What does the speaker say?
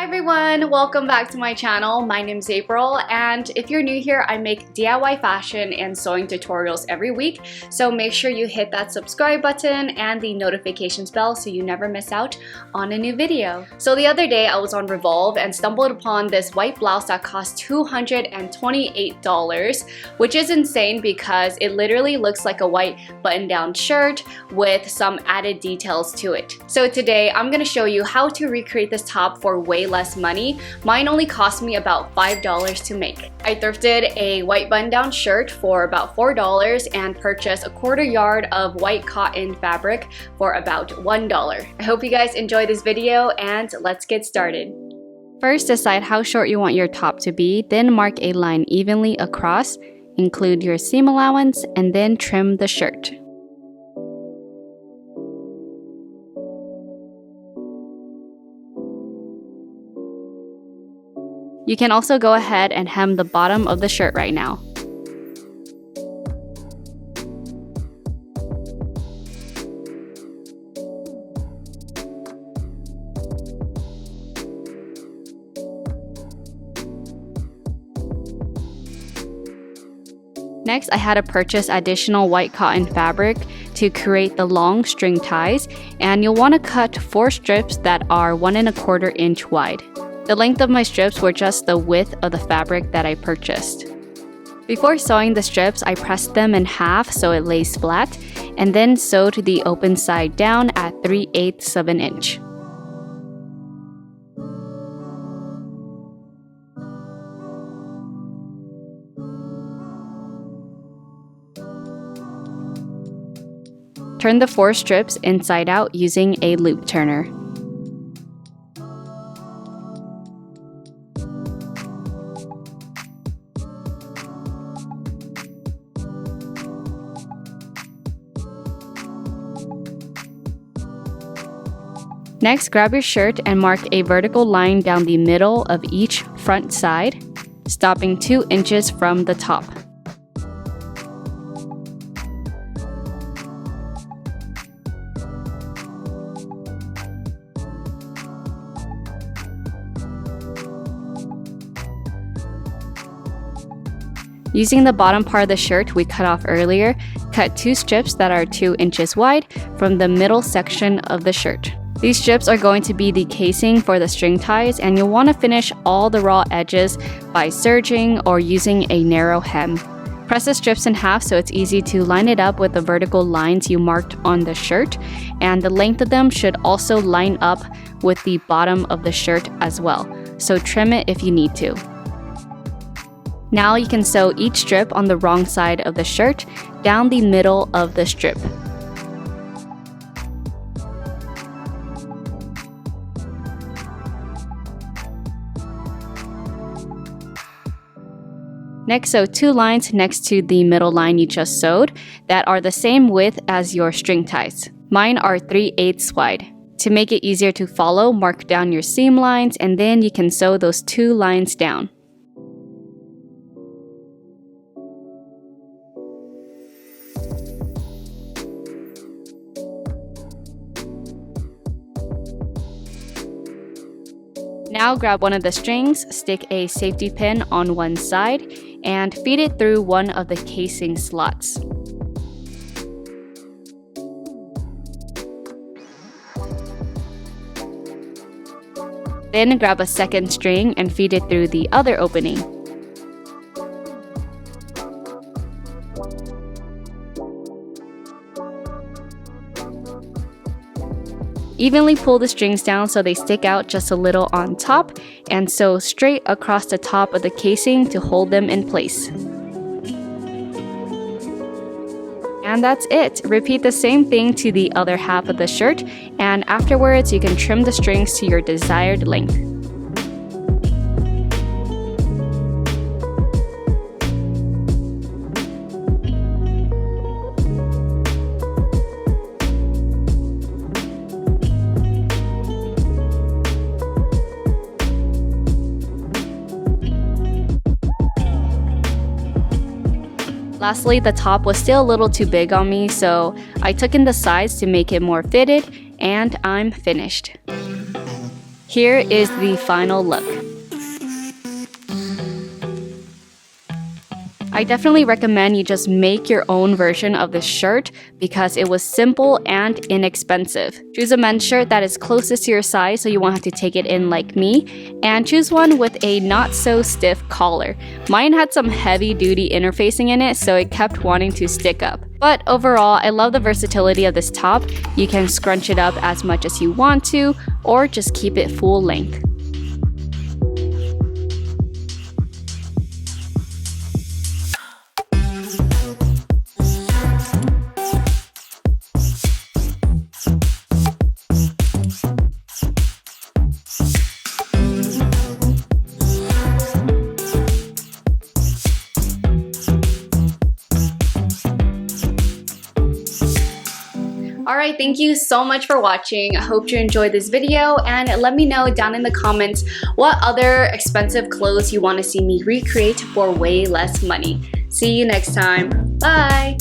everyone, welcome back to my channel. My name is April, and if you're new here, I make DIY fashion and sewing tutorials every week, so make sure you hit that subscribe button and the notifications bell so you never miss out on a new video. So the other day I was on Revolve and stumbled upon this white blouse that cost $228, which is insane because it literally looks like a white button-down shirt with some added details to it. So today I'm going to show you how to recreate this top for way less money. Mine only cost me about $5 to make. I thrifted a white button-down shirt for about $4 and purchased a quarter yard of white cotton fabric for about $1. I hope you guys enjoy this video and let's get started. First, decide how short you want your top to be, then mark a line evenly across, include your seam allowance, and then trim the shirt. You can also go ahead and hem the bottom of the shirt right now. Next, I had to purchase additional white cotton fabric to create the long string ties, and you'll want to cut 4 strips that are 1 1/4 inch wide. The length of my strips were just the width of the fabric that I purchased. Before sewing the strips, I pressed them in half so it lays flat, and then sewed the open side down at 3/8 of an inch. Turn the 4 strips inside out using a loop turner. Next, grab your shirt and mark a vertical line down the middle of each front side, stopping 2 inches from the top. Using the bottom part of the shirt we cut off earlier, cut 2 strips that are 2 inches wide from the middle section of the shirt. These strips are going to be the casing for the string ties, and you'll want to finish all the raw edges by serging or using a narrow hem. Press the strips in half so it's easy to line it up with the vertical lines you marked on the shirt, and the length of them should also line up with the bottom of the shirt as well, so trim it if you need to. Now you can sew each strip on the wrong side of the shirt down the middle of the strip. Next, sew 2 lines next to the middle line you just sewed that are the same width as your string ties. Mine are 3/8 wide. To make it easier to follow, mark down your seam lines and then you can sew those 2 lines down. Now grab one of the strings, stick a safety pin on one side, and feed it through one of the casing slots. Then grab a second string and feed it through the other opening. Evenly pull the strings down so they stick out just a little on top, and sew straight across the top of the casing to hold them in place. And that's it. Repeat the same thing to the other half of the shirt, and afterwards you can trim the strings to your desired length. Lastly, the top was still a little too big on me, so I took in the sides to make it more fitted, and I'm finished. Here is the final look. I definitely recommend you just make your own version of this shirt because it was simple and inexpensive. Choose a men's shirt that is closest to your size so you won't have to take it in like me, and choose one with a not so stiff collar. Mine had some heavy duty interfacing in it, so it kept wanting to stick up. But overall, I love the versatility of this top. You can scrunch it up as much as you want to, or just keep it full length. Alright, thank you so much for watching. I hope you enjoyed this video, and let me know down in the comments what other expensive clothes you want to see me recreate for way less money. See you next time. Bye!